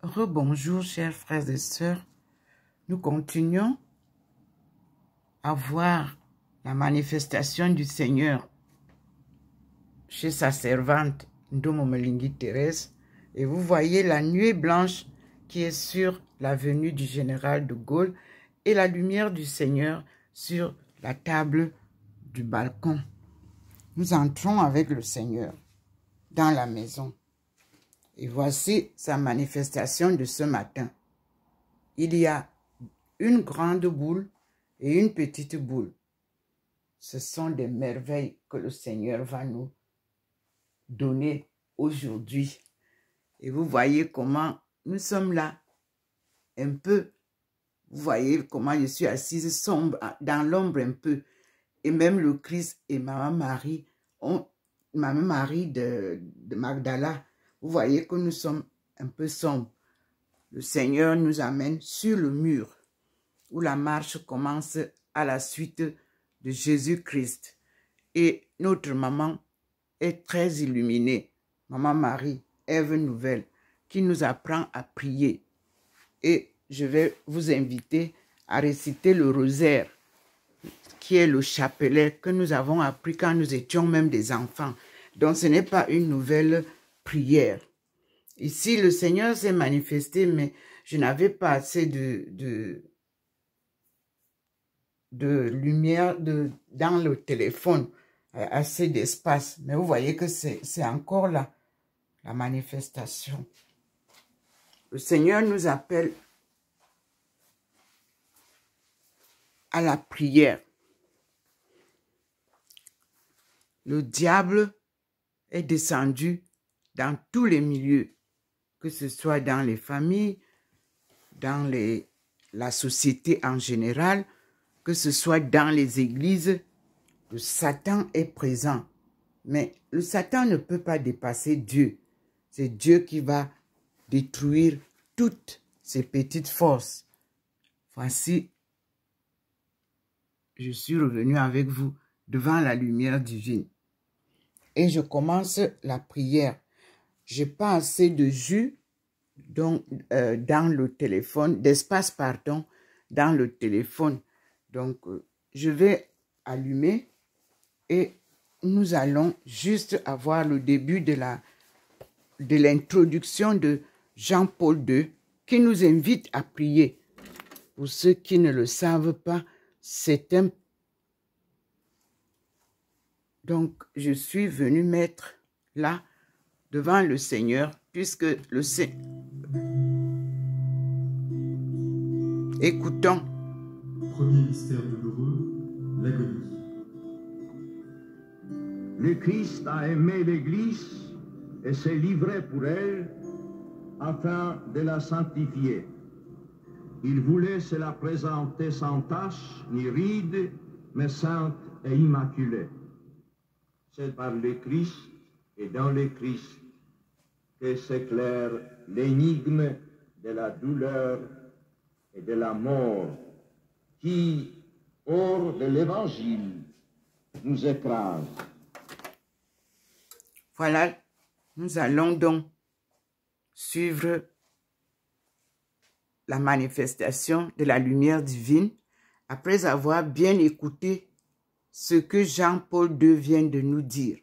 Rebonjour, chers frères et sœurs. Nous continuons à voir la manifestation du Seigneur chez sa servante Ndomo Melingi Thérèse. Et vous voyez la nuée blanche qui est sur la venue du général de Gaulle et la lumière du Seigneur sur la table du balcon. Nous entrons avec le Seigneur dans la maison. Et voici sa manifestation de ce matin. Il y a une grande boule et une petite boule. Ce sont des merveilles que le Seigneur va nous donner aujourd'hui. Et vous voyez comment nous sommes là, un peu. Vous voyez comment je suis assise sombre, dans l'ombre un peu. Et même le Christ et Maman Marie de Magdala, vous voyez que nous sommes un peu sombres. Le Seigneur nous amène sur le mur où la marche commence à la suite de Jésus-Christ. Et notre maman est très illuminée. Maman Marie, Ève Nouvelle, qui nous apprend à prier. Et je vais vous inviter à réciter le rosaire, qui est le chapelet que nous avons appris quand nous étions même des enfants. Donc ce n'est pas une nouvelle prière. Ici, le Seigneur s'est manifesté, mais je n'avais pas assez de lumière dans le téléphone, assez d'espace. Mais vous voyez que c'est encore là, la manifestation. Le Seigneur nous appelle à la prière. Le diable est descendu dans tous les milieux, que ce soit dans les familles, dans la société en général, que ce soit dans les églises. Le Satan est présent. Mais le Satan ne peut pas dépasser Dieu. C'est Dieu qui va détruire toutes ces petites forces. Voici, je suis revenu avec vous devant la lumière divine. Et je commence la prière. Je n'ai pas assez de jus dans le téléphone, d'espace, pardon, dans le téléphone. Donc, je vais allumer et nous allons juste avoir le début de l'introduction de Jean-Paul II qui nous invite à prier. Pour ceux qui ne le savent pas, c'est un... Donc, je suis venu mettre là, devant le Seigneur, puisque le Seigneur... Écoutons. Premier mystère douloureux, l'agonie. Le Christ a aimé l'Église et s'est livré pour elle afin de la sanctifier. Il voulait se la présenter sans tache ni ride, mais sainte et immaculée. C'est par le Christ et dans le Christ que s'éclaire l'énigme de la douleur et de la mort qui, hors de l'Évangile, nous écrase. Voilà, nous allons donc suivre la manifestation de la lumière divine après avoir bien écouté ce que Jean-Paul II vient de nous dire.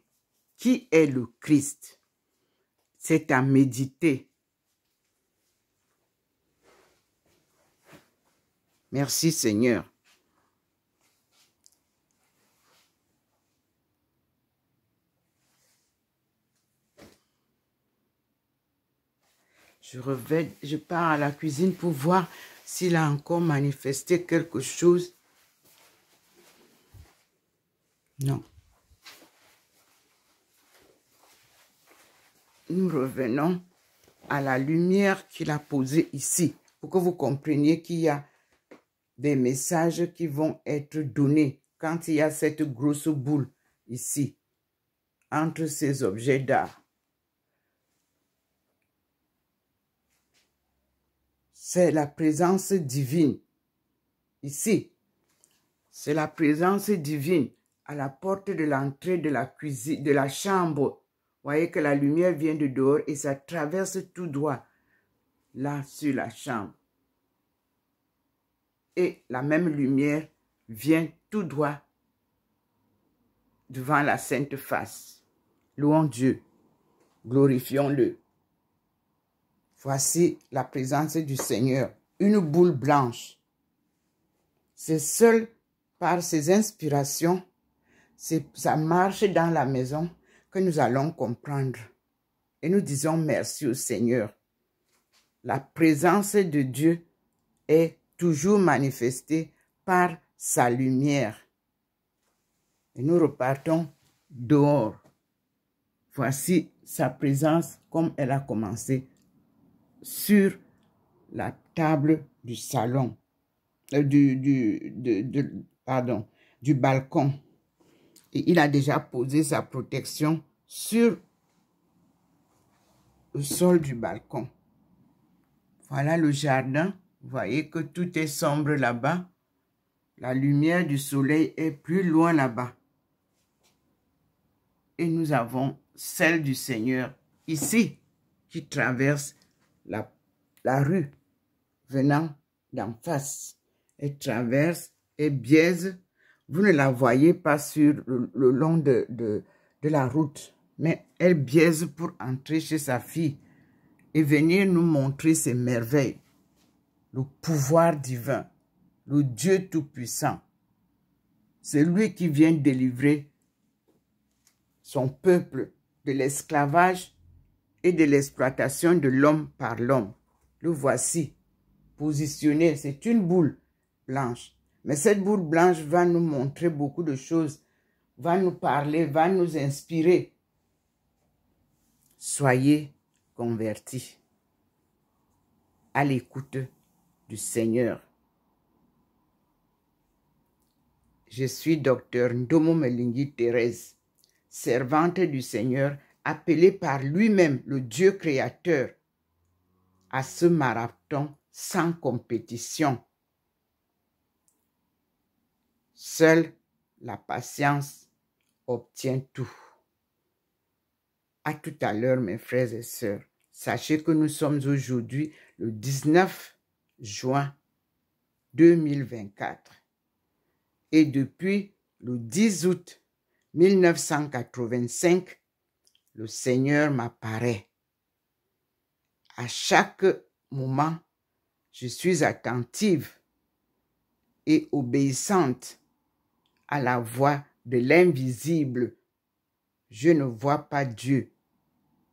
Qui est le Christ? C'est à méditer. Merci Seigneur. Je pars à la cuisine pour voir s'il a encore manifesté quelque chose. Non. Nous revenons à la lumière qu'il a posée ici, pour que vous compreniez qu'il y a des messages qui vont être donnés quand il y a cette grosse boule ici, entre ces objets d'art. C'est la présence divine. Ici, c'est la présence divine à la porte de l'entrée de la cuisine, de la chambre. Vous voyez que la lumière vient de dehors et ça traverse tout droit. là sur la chambre. Et la même lumière vient tout droit devant la Sainte Face. Louons Dieu, glorifions-le. Voici la présence du Seigneur, une boule blanche. C'est seul par ses inspirations, ça marche dans la maison que nous allons comprendre. Et nous disons merci au Seigneur. La présence de Dieu est toujours manifestée par sa lumière. Et nous repartons dehors. Voici sa présence comme elle a commencé sur la table du salon, du balcon. Et il a déjà posé sa protection sur le sol du balcon. Voilà le jardin. Vous voyez que tout est sombre là-bas. La lumière du soleil est plus loin là-bas. Et nous avons celle du Seigneur ici qui traverse la rue venant d'en face. Elle traverse et biaise. Vous ne la voyez pas sur le long de la route, mais elle biaise pour entrer chez sa fille et venir nous montrer ses merveilles, le pouvoir divin, le Dieu Tout-Puissant. C'est lui qui vient délivrer son peuple de l'esclavage et de l'exploitation de l'homme par l'homme. Le voici, positionné, c'est une boule blanche. Mais cette boule blanche va nous montrer beaucoup de choses, va nous parler, va nous inspirer. Soyez convertis à l'écoute du Seigneur. Je suis docteur Ndomo Melingi Thérèse, servante du Seigneur, appelée par lui-même, le Dieu créateur, à ce marathon sans compétition. Seule la patience obtient tout. À tout à l'heure, mes frères et sœurs. Sachez que nous sommes aujourd'hui le 19 juin 2024. Et depuis le 10 août 1985, le Seigneur m'apparaît. À chaque moment, je suis attentive et obéissante à la voix de l'invisible. Je ne vois pas Dieu,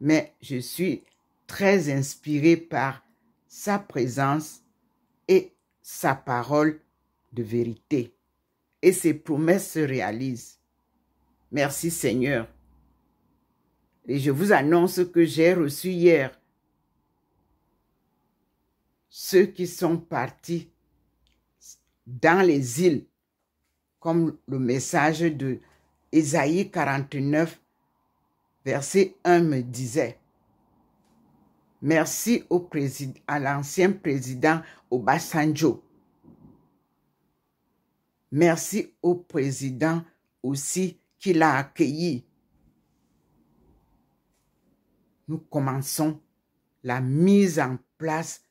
mais je suis très inspirée par sa présence et sa parole de vérité. Et ses promesses se réalisent. Merci Seigneur. Et je vous annonce que j'ai reçu hier ceux qui sont partis dans les îles, comme le message de Ésaïe 49, verset 1 me disait. Merci à l'ancien président Obasanjo. Merci au président aussi qui l'a accueilli. Nous commençons la mise en place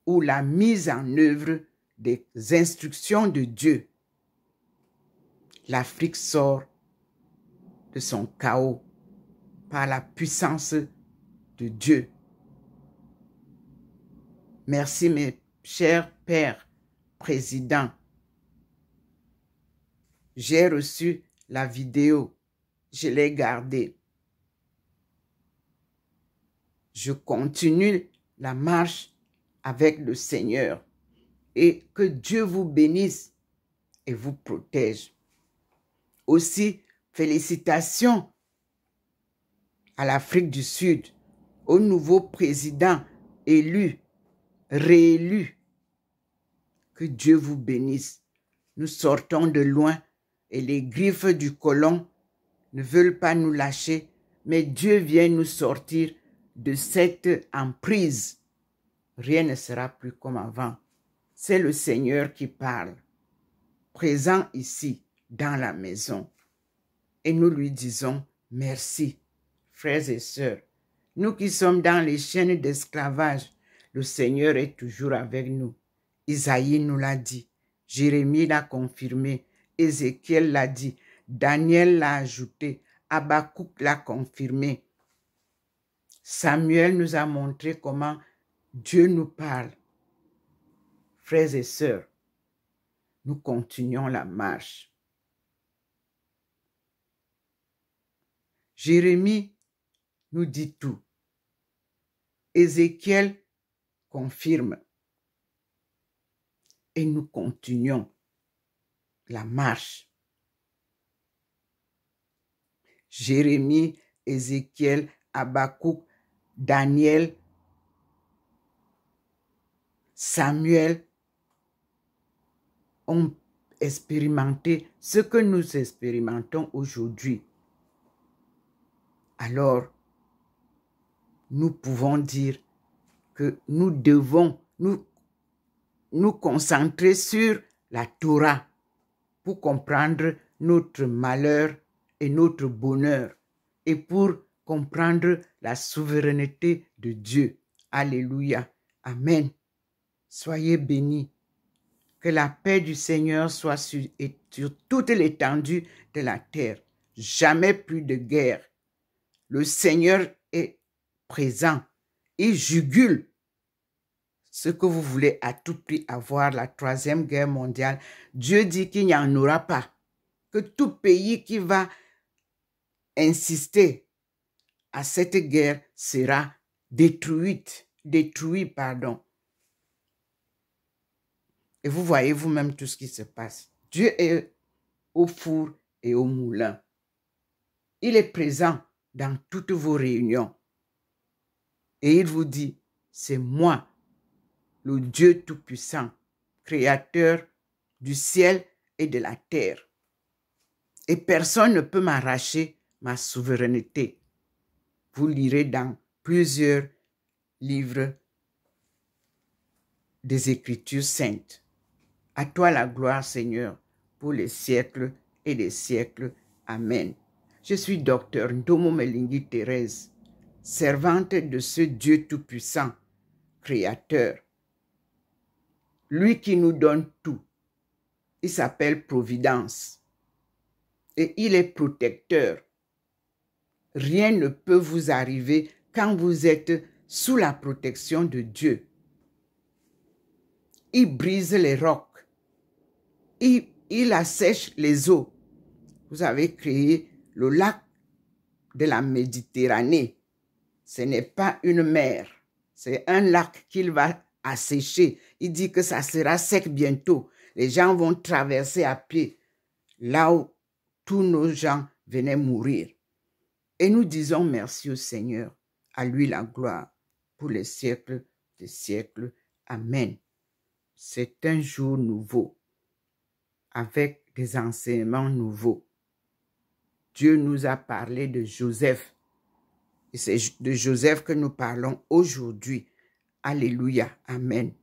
ou la mise en œuvre des instructions de Dieu. L'Afrique sort de son chaos par la puissance de Dieu. Merci mes chers pères, présidents. J'ai reçu la vidéo, je l'ai gardée. Je continue la marche avec le Seigneur et que Dieu vous bénisse et vous protège. Aussi, félicitations à l'Afrique du Sud, au nouveau président élu, réélu. Que Dieu vous bénisse. Nous sortons de loin et les griffes du colon ne veulent pas nous lâcher, mais Dieu vient nous sortir de cette emprise. Rien ne sera plus comme avant. C'est le Seigneur qui parle, présent ici, dans la maison. Et nous lui disons merci, frères et sœurs. Nous qui sommes dans les chaînes d'esclavage, Le Seigneur est toujours avec nous. Isaïe nous l'a dit. Jérémie l'a confirmé. Ézéchiel l'a dit. Daniel l'a ajouté. Habakkuk l'a confirmé. Samuel nous a montré comment Dieu nous parle. Frères et sœurs, nous continuons la marche. Jérémie nous dit tout. Ézéchiel confirme. Et nous continuons la marche. Jérémie, Ézéchiel, Habakkuk, Daniel, Samuel ont expérimenté ce que nous expérimentons aujourd'hui. Alors, nous pouvons dire que nous devons nous concentrer sur la Torah pour comprendre notre malheur et notre bonheur et pour comprendre la souveraineté de Dieu. Alléluia. Amen. Soyez bénis. Que la paix du Seigneur soit sur toute l'étendue de la terre. Jamais plus de guerre. Le Seigneur est présent. Il jugule ce que vous voulez à tout prix avoir, la 3e guerre mondiale. Dieu dit qu'il n'y en aura pas. Que tout pays qui va insister à cette guerre sera détruit. Et vous voyez vous-même tout ce qui se passe. Dieu est au four et au moulin. Il est présent dans toutes vos réunions. Et il vous dit, c'est moi, le Dieu Tout-Puissant, créateur du ciel et de la terre. Et personne ne peut m'arracher ma souveraineté. Vous lirez dans plusieurs livres des Écritures saintes. À toi la gloire, Seigneur, pour les siècles et les siècles. Amen. Je suis docteur Ndomo Melingi Thérèse, servante de ce Dieu Tout-Puissant, Créateur. Lui qui nous donne tout. Il s'appelle Providence. Et il est protecteur. Rien ne peut vous arriver quand vous êtes sous la protection de Dieu. Il brise les rocs. Il assèche les eaux. Vous avez créé le lac de la Méditerranée. Ce n'est pas une mer. C'est un lac qu'il va assécher. Il dit que ça sera sec bientôt. Les gens vont traverser à pied là où tous nos gens venaient mourir. Et nous disons merci au Seigneur. À lui la gloire pour les siècles des siècles. Amen. C'est un jour nouveau avec des enseignements nouveaux. Dieu nous a parlé de Joseph. Et c'est de Joseph que nous parlons aujourd'hui. Alléluia. Amen.